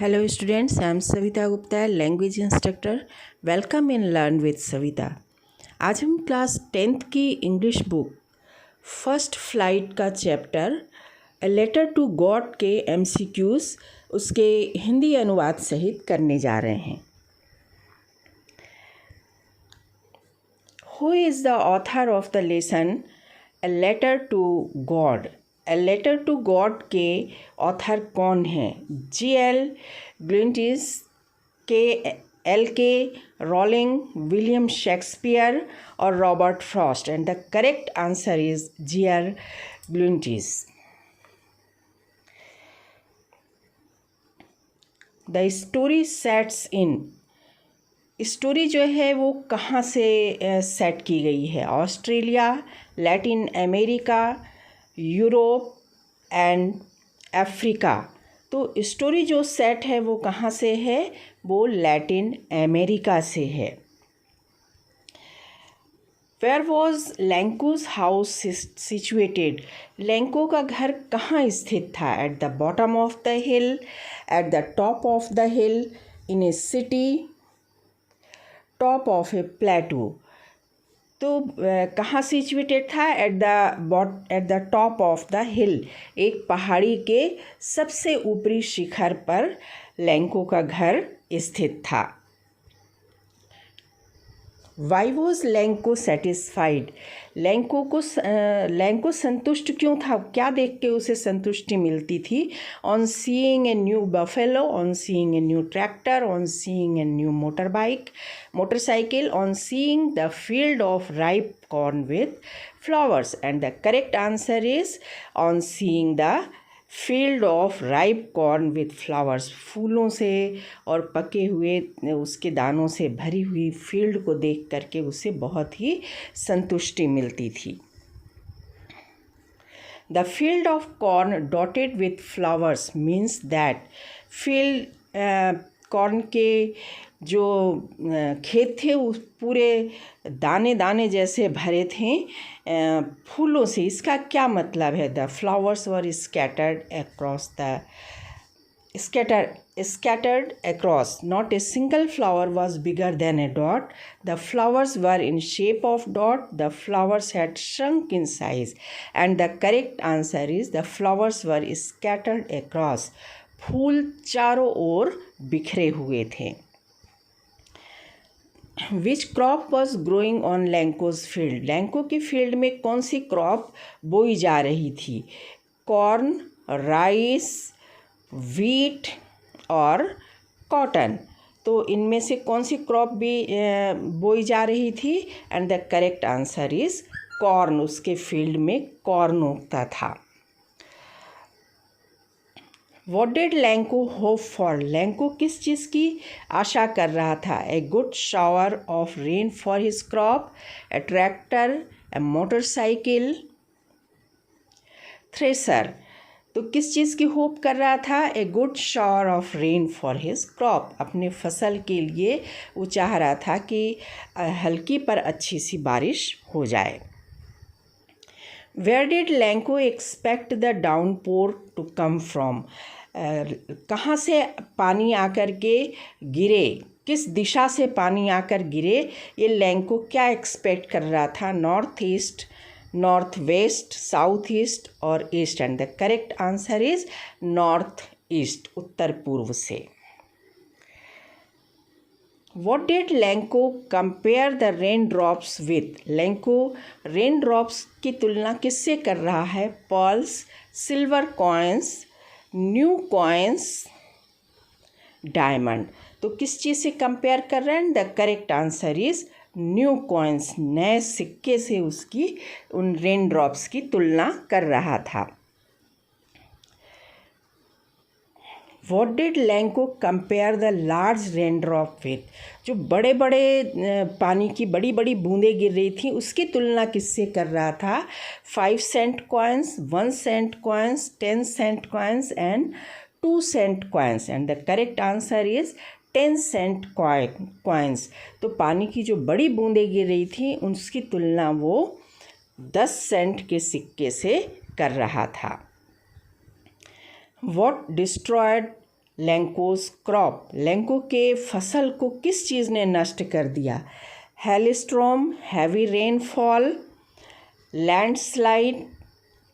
Hello students, I am Savita Gupta, language instructor. Welcome in Learn with Savita. आज हम class 10th की English book first flight का chapter a letter to God के MCQs उसके हिंदी अनुवाद सहित करने जा रहे हैं. Who is the author of the lesson A Letter to God? A letter to God के ऑथर कौन हैं? G.L. ग्लिंटिस, K.L.K. रोलिंग, विलियम शेक्सपियर और Robert Frost. And the correct answer is G.L. ग्लिंटिस. The story sets in. Story जो है वो कहाँ से सेट की गई है? Australia, Latin America, Europe and Africa. तो स्टोरी जो सेट है वो कहाँ से है? वो लैटिन अमेरिका से है. Where was Lencho's house situated? Lencho का घर कहाँ स्थित था? At the bottom of the hill, at the top of the hill, in a city, top of a plateau. तो कहाँ सिचुएटेड था? At the top of the hill, एक पहाड़ी के सबसे ऊपरी शिखर पर लैंको का घर स्थित था. Why was Lanco satisfied? Lanco संतुष्ट क्यों था? क्या देख के उसे संतुष्टि मिलती थी? On seeing a new buffalo, on seeing a new tractor, on seeing a new motorcycle, on seeing the field of ripe corn with flowers. And the correct answer is on seeing the field of ripe corn with flowers. फूलों से और पके हुए उसके दानों से भरी हुई फील्ड को देख करके उसे बहुत ही संतुष्टि मिलती थी. The field of corn dotted with flowers means that field corn के जो खेत थे उस पूरे दाने दाने जैसे भरे थे फूलों से. इसका क्या मतलब है? The flowers were scattered across. Not a single flower was bigger than a dot. The flowers were in shape of dot. The flowers had shrunk in size. And the correct answer is the flowers were scattered across. फूल चारों ओर बिखरे हुए थे. Which crop was growing on Lencho's field? Lencho की field में कौन सी crop बोई जा रही थी? कॉर्न, राइस, वीट और कॉटन. तो इनमें से कौन सी क्रॉप भी बोई जा रही थी? And the correct answer is corn. उसके फील्ड में कॉर्न उगता था. What did Lanco hope for? Lanco किस चीज़ की आशा कर रहा था? A good shower of rain for his crop, A tractor, A motorcycle, thresher. तो किस चीज़ की होप कर रहा था? A good shower of rain for his crop. अपने फसल के लिए वो चाह रहा था कि हल्की पर अच्छी सी बारिश हो जाए. Where did Lencho expect the downpour to come from? कहाँ से पानी आकर के गिरे? किस दिशा से पानी आकर गिरे? ये लैंको क्या एक्सपेक्ट कर रहा था? North east, north west, south east और east. And the correct answer is north east, उत्तर पूर्व से. What did Lencho compare the raindrops with? Lencho raindrops की तुलना किससे कर रहा है? Pearls, silver coins, new coins, diamond. तो किस चीज़ से कंपेयर कर रहे हैं? The correct answer is new coins. नए सिक्के से उसकी उन रेन ड्रॉप्स की तुलना कर रहा था. What did Lencho compare the large rain drop with? जो बड़े बड़े पानी की बड़ी बड़ी बूंदें गिर रही थी उसकी तुलना किससे कर रहा था? 5 cent coins, 1 cent coins, 10 cent coins and 2 cent coins. And the correct answer is 10 cent coins. तो पानी की जो बड़ी बूंदें गिर रही थी उसकी तुलना वो 10 सेंट के सिक्के से कर रहा था. What destroyed लेंकोज क्रॉप, लेंको के फसल को किस चीज़ ने नष्ट कर दिया? Hailstorm, heavy rainfall, landslide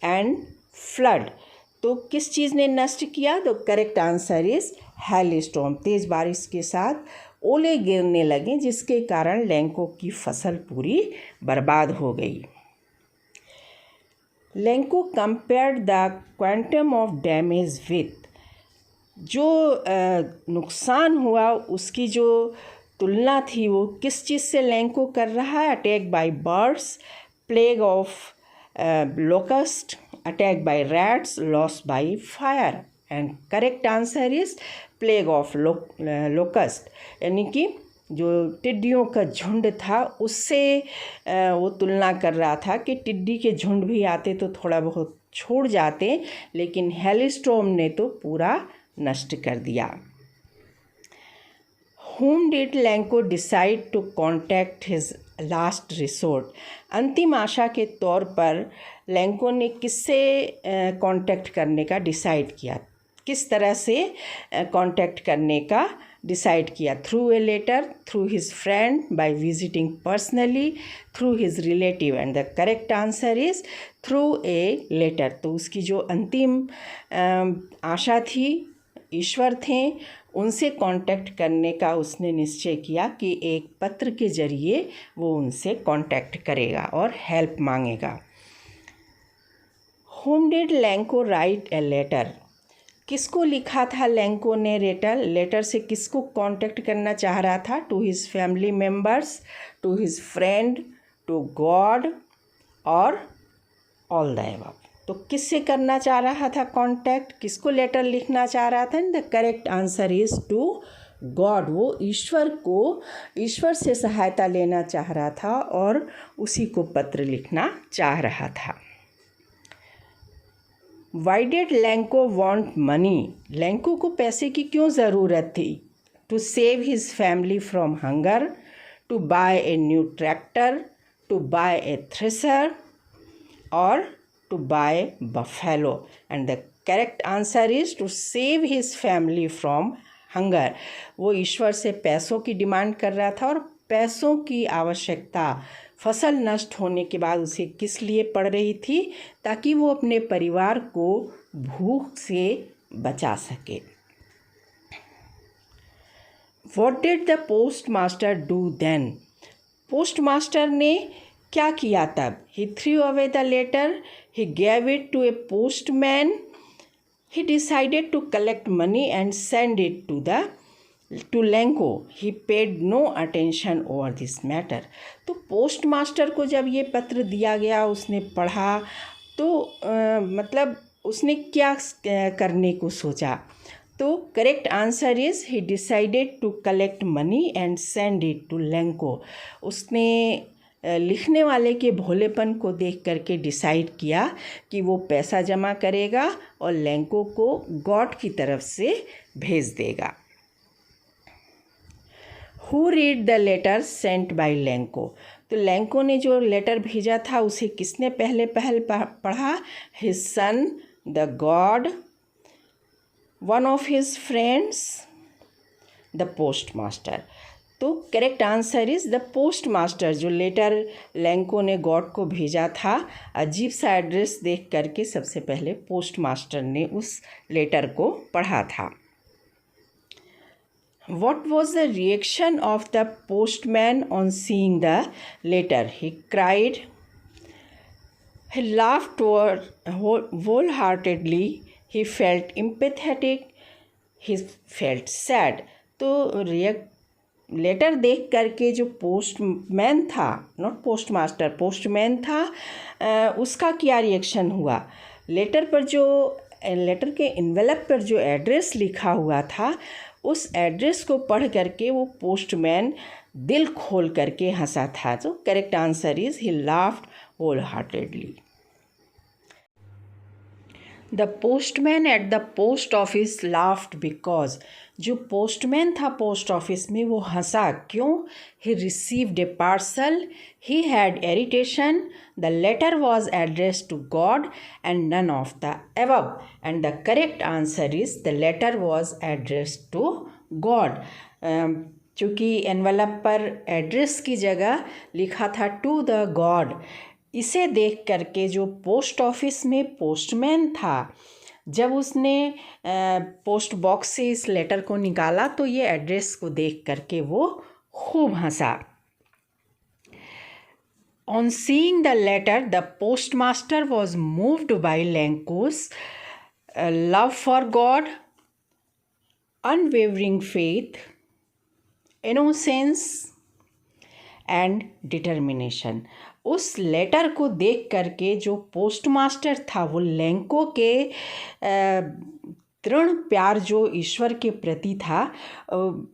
and flood. तो किस चीज़ ने नष्ट किया? तो करेक्ट आंसर इज हेलस्टॉर्म। तेज़ बारिश के साथ ओले गिरने लगे जिसके कारण लेंको की फसल पूरी बर्बाद हो गई। Lanco compared the quantum of damage with, जो नुकसान हुआ उसकी जो तुलना थी वो किस चीज़ से लेंको कर रहा है? Attack by birds, plague of locust, attack by rats, loss by fire. And correct answer is plague of locust, यानी कि जो टिड्डियों का झुंड था उससे वो तुलना कर रहा था कि टिड्डी के झुंड भी आते तो थोड़ा बहुत छोड़ जाते, लेकिन हेलस्टॉर्म ने तो पूरा नष्ट कर दिया। Whom did Lenko decide to contact his last resort? अंतिम आशा के तौर पर लेंको ने किससे कांटेक्ट करने का डिसाइड किया? किस तरह से कांटेक्ट करने का डिसाइड किया? Through a letter, through his friend, by visiting personally, through his relative. And the correct answer is through a letter. तो उसकी जो अंतिम आशा थी, ईश्वर थे, उनसे कांटेक्ट करने का उसने निश्चय किया कि एक पत्र के जरिए वो उनसे कांटेक्ट करेगा और हेल्प मांगेगा। Whom did Lenko write a letter? किसको लिखा था लेंको ने लेटर? लेटर से किसको कांटेक्ट करना चाह रहा था? To his family members, to his friend, to God और ऑल द अबव। तो किससे करना चाह रहा था कांटेक्ट? किसको लेटर लिखना चाह रहा था? The correct answer is to God. वो ईश्वर से सहायता लेना चाह रहा था और उसी को पत्र लिखना चाह रहा था। Why did Lencho want money? Lencho को पैसे की क्यों ज़रूरत थी? To save his family from hunger, to buy a new tractor, to buy a thresher और to buy buffalo। and the correct answer is to save his family from hunger। वो ईश्वर से पैसों की डिमांड कर रहा था और पैसों की आवश्यकता फसल नष्ट होने के बाद उसे किस लिए पड़ रही थी? ताकि वो अपने परिवार को भूख से बचा सके। What did the postmaster do then? Postmaster ने क्या किया तब? He threw away the letter, he gave it to a postman, he decided to collect money and send it to Lenko. He paid no attention over this matter। तो postmaster को जब ये पत्र दिया गया, उसने पढ़ा तो मतलब उसने क्या करने को सोचा? तो correct answer is he decided to collect money and send it to Lencho. उसने लिखने वाले के भोलेपन को देख करके डिसाइड किया कि वो पैसा जमा करेगा और लेंको को गॉड की तरफ से भेज देगा। Who read the letter sent by Lencho? तो लेंको ने जो लेटर भेजा था उसे किसने पहले पढ़ा? His son, the god, one of his friends, the postmaster. तो correct answer is the postmaster. जो लेटर लेंको ने गॉड को भेजा था, अजीब सा एड्रेस देख करके सबसे पहले पोस्टमास्टर ने उस लेटर को पढ़ा था। What was the reaction of the postman on seeing the letter? He cried, he laughed wholeheartedly, he felt empathetic, he felt sad। तो लेटर देख करके जो पोस्टमैन था, नॉट पोस्टमास्टर, पोस्टमैन था, उसका क्या रिएक्शन हुआ? लेटर के इन्वेलप पर जो एड्रेस लिखा हुआ था, उस एड्रेस को पढ़ करके वो पोस्टमैन दिल खोल करके हंसा था। तो correct answer is he laughed whole heartedly. The postman at the post office laughed because. जो पोस्टमैन था पोस्ट ऑफिस में वो हंसा। क्यों? He received a parcel, he had irritation, the letter was address to God and none of the above, and the correct answer is the letter was address to God. चूँकि envelope पर address की जगह लिखा था to the God, इसे देख करके जो पोस्ट ऑफिस में पोस्टमैन था, जब उसने पोस्ट बॉक्स से इस लेटर को निकाला तो ये एड्रेस को देख करके वो खूब हंसा। On seeing the letter the postmaster was moved by Lencho's love for God, unwavering faith, innocence and determination. उस लेटर को देख करके जो पोस्टमास्टर था वो लेंको के दृढ़ प्यार जो ईश्वर के प्रति था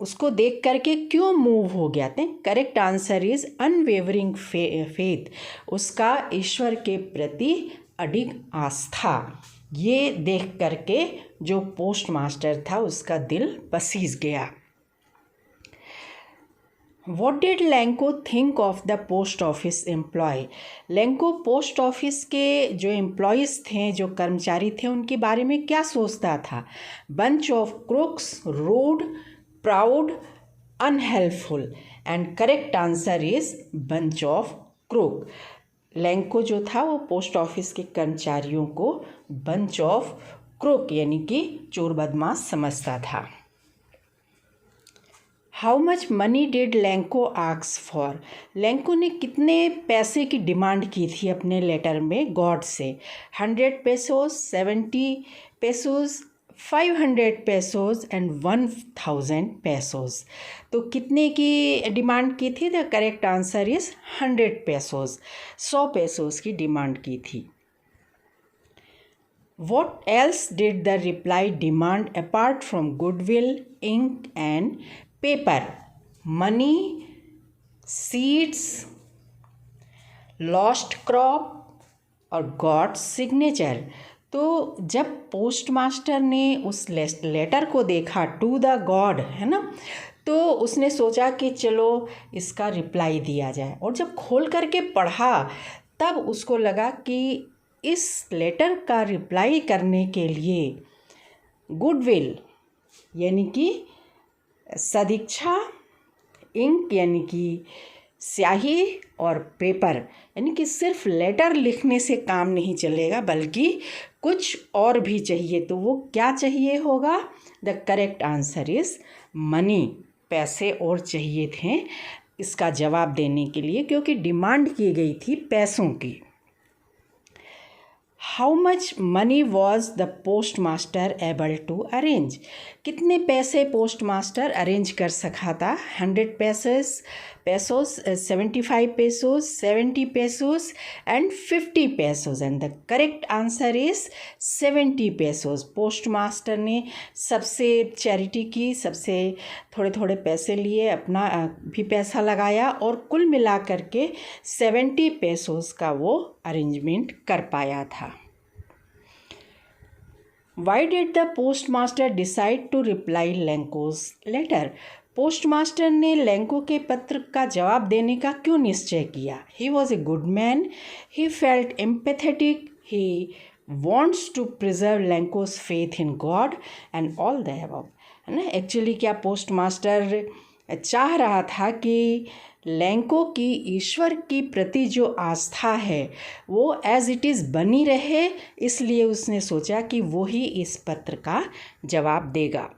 उसको देख करके क्यों मूव हो गया थे? Correct answer is unwavering faith, उसका ईश्वर के प्रति अडिग आस्था। ये देख करके जो पोस्टमास्टर था उसका दिल पसीज गया। What did Lenko think of the post office employee? Lanco post office के जो एम्प्लॉयज़ थे, जो कर्मचारी थे, उनके बारे में क्या सोचता था? Bunch of crooks, rude, proud, unhelpful, and correct answer is bunch of crook. Lencho जो था वो पोस्ट ऑफिस के कर्मचारियों को बंच ऑफ क्रूक यानी कि चोर बदमाश समझता था। How much money did Lanco ask for? Lanco ने कितने पैसे की डिमांड की थी अपने लेटर में गॉड से? 100 पेसोज, 70 पेसोज, 500 पेसोज एंड 1000 पेसोज। तो कितने की डिमांड की थी? द करेक्ट आंसर इज 100 पेसोज, 100 पेसोज की डिमांड की थी। What else did the reply demand apart from goodwill, ink and paper? Money, seeds, lost crop और God's signature। तो जब पोस्टमास्टर ने उस लेटर को देखा टू द गॉड, है ना, तो उसने सोचा कि चलो इसका रिप्लाई दिया जाए। और जब खोल करके पढ़ा तब उसको लगा कि इस लेटर का रिप्लाई करने के लिए गुडविल यानी कि सदिच्छा, इंक यानी कि स्याही और पेपर यानी कि सिर्फ लेटर लिखने से काम नहीं चलेगा बल्कि कुछ और भी चाहिए। तो वो क्या चाहिए होगा? The correct answer is money, पैसे और चाहिए थे इसका जवाब देने के लिए, क्योंकि डिमांड की गई थी पैसों की। How much money was the post master able to arrange? कितने पैसे पोस्ट मास्टर अरेंज कर सका था? 100 pesos, 75 pesos, 70 pesos and 50 pesos, and the correct answer is 70 pesos. Post master ने सबसे चैरिटी की, सबसे थोड़े थोड़े पैसे लिए, अपना भी पैसा लगाया और कुल मिला करके 70 पेसोस का वो अरेंजमेंट कर पाया था। Why did the postmaster decide to reply Lenko's letter? Postmaster ने लेंको के पत्र का जवाब देने का क्यों निश्चय किया? He was a good man, he felt empathetic, he wants to preserve Lenko's faith in God and all the above, है ना। एक्चुअली क्या पोस्टमास्टर चाह रहा था कि लेंको की ईश्वर की प्रति जो आस्था है वो एज इट इज़ बनी रहे, इसलिए उसने सोचा कि वो ही इस पत्र का जवाब देगा।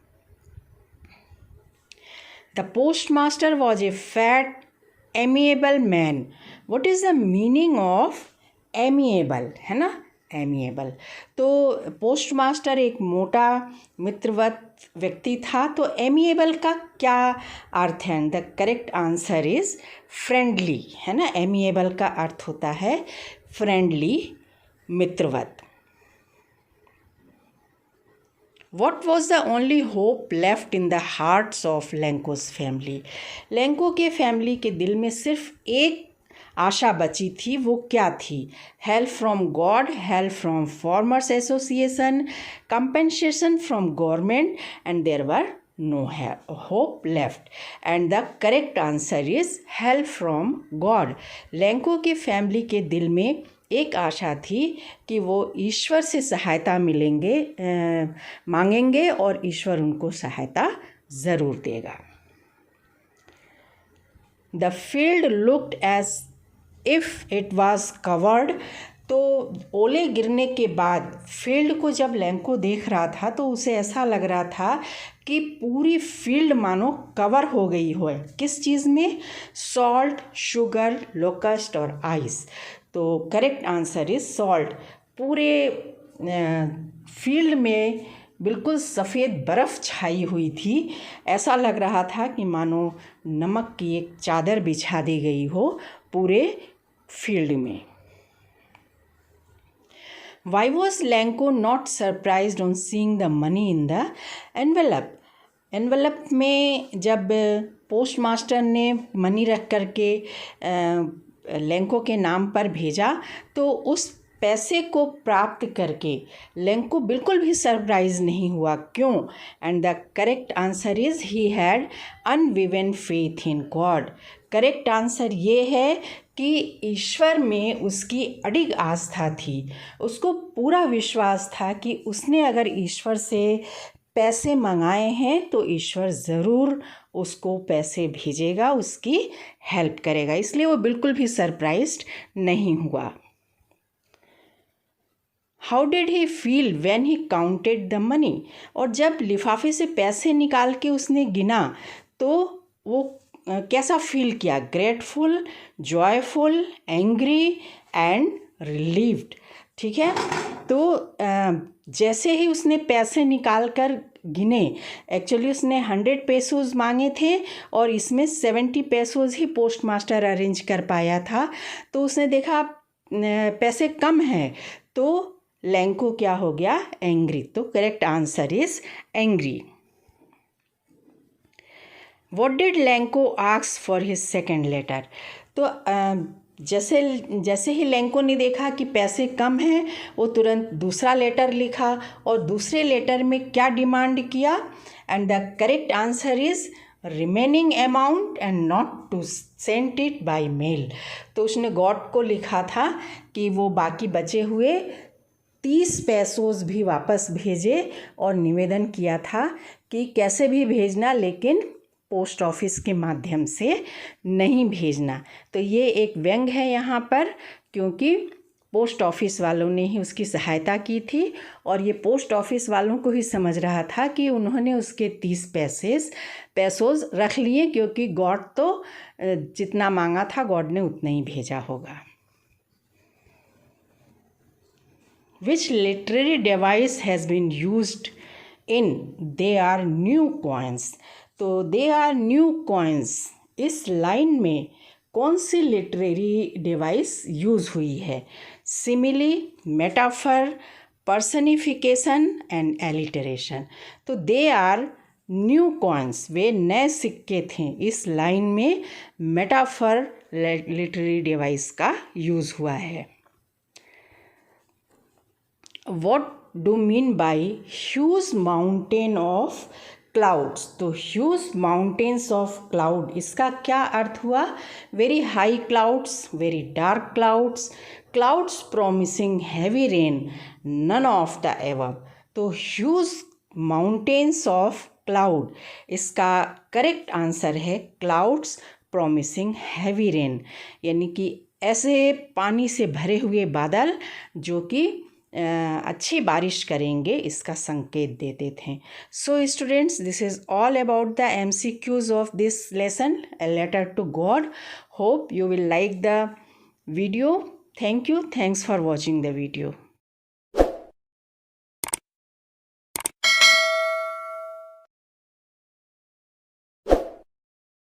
The postmaster was a fat amiable man. What is the meaning of amiable, है ना, एमिएबल। तो पोस्टमास्टर एक मोटा मित्रवत व्यक्ति था, तो एमिएबल का क्या अर्थ है? The correct answer is friendly, है ना। एमिएबल का अर्थ होता है फ्रेंडली, मित्रवत। What was the only hope left in the hearts of Lenko's family? Lanco के फैमिली के दिल में सिर्फ एक आशा बची थी, वो क्या थी? Help from God, help from farmers association, compensation from government, and there were no hope left. And the correct answer is help from God. Lanco की फैमिली के दिल में एक आशा थी कि वो ईश्वर से सहायता मांगेंगे और ईश्वर उनको सहायता ज़रूर देगा. The field looked as if it was covered. तो ओले गिरने के बाद फील्ड को जब लैंको देख रहा था तो उसे ऐसा लग रहा था कि पूरी फील्ड मानो कवर हो गई हो. किस चीज़ में? सॉल्ट, शुगर, लोकस्ट और आइस. तो करेक्ट आंसर इज सॉल्ट. पूरे फील्ड में बिल्कुल सफ़ेद बर्फ़ छाई हुई थी. ऐसा लग रहा था कि मानो नमक की एक चादर बिछा दी गई हो पूरे फील्ड में. Why was Lanko not surprised on seeing the money in the envelope? Envelope में जब पोस्ट मास्टर ने मनी रख करके लैंको के नाम पर भेजा तो उस पैसे को प्राप्त करके लैंको बिल्कुल भी सरप्राइज नहीं हुआ. क्यों? And the correct answer is he had अनविवन faith in God. Correct answer ये है कि ईश्वर में उसकी अडिग आस्था थी. उसको पूरा विश्वास था कि उसने अगर ईश्वर से पैसे मंगाए हैं तो ईश्वर ज़रूर उसको पैसे भेजेगा, उसकी हेल्प करेगा. इसलिए वो बिल्कुल भी सरप्राइज्ड नहीं हुआ. How did he feel when he counted the money? और जब लिफाफे से पैसे निकाल के उसने गिना तो वो कैसा फील किया? Grateful, joyful, angry and relieved. ठीक है. तो जैसे ही उसने पैसे निकाल कर गिने, एक्चुअली उसने 100 पेसोज़ मांगे थे और इसमें 70 पेसोज़ ही पोस्ट मास्टर अरेंज कर पाया था. तो उसने देखा पैसे कम हैं तो लैंको क्या हो गया? एंग्री. तो correct answer is angry. What did Lencho ask for his second letter? तो जैसे ही लैंको ने देखा कि पैसे कम हैं वो तुरंत दूसरा लेटर लिखा और दूसरे लेटर में क्या डिमांड किया? And the correct answer is remaining amount and not to send it by mail. तो उसने गॉड को लिखा था कि वो बाकी बचे हुए 30 पेसोज़ भी वापस भेजे और निवेदन किया था कि कैसे भी भेजना लेकिन पोस्ट ऑफिस के माध्यम से नहीं भेजना. तो ये एक व्यंग है यहाँ पर, क्योंकि पोस्ट ऑफिस वालों ने ही उसकी सहायता की थी और ये पोस्ट ऑफिस वालों को ही समझ रहा था कि उन्होंने उसके 30 पेसोज़ रख लिए, क्योंकि गॉड तो जितना मांगा था गॉड ने उतना ही भेजा होगा. Which literary device has been used in They Are New Coins? तो They Are New Coins इस लाइन में कौन सी लिटरेरी डिवाइस यूज़ हुई है? Simile, metaphor, personification and alliteration. तो दे आर न्यू कॉइन्स, वे नए सिक्के थे. इस लाइन में मेटाफर लिटरेरी डिवाइस का यूज़ हुआ है. What do mean by huge mountain of clouds? तो huge mountains of cloud इसका क्या अर्थ हुआ? Very high clouds, very dark clouds, clouds promising heavy rain, none of the above. तो huge mountains of cloud इसका correct answer है clouds promising heavy rain, यानी कि ऐसे पानी से भरे हुए बादल जो कि अच्छी बारिश करेंगे इसका संकेत देते थे. So students, this is all about the MCQs of this lesson, a letter to God. Hope you will like the video. Thank you. Thanks for watching the video.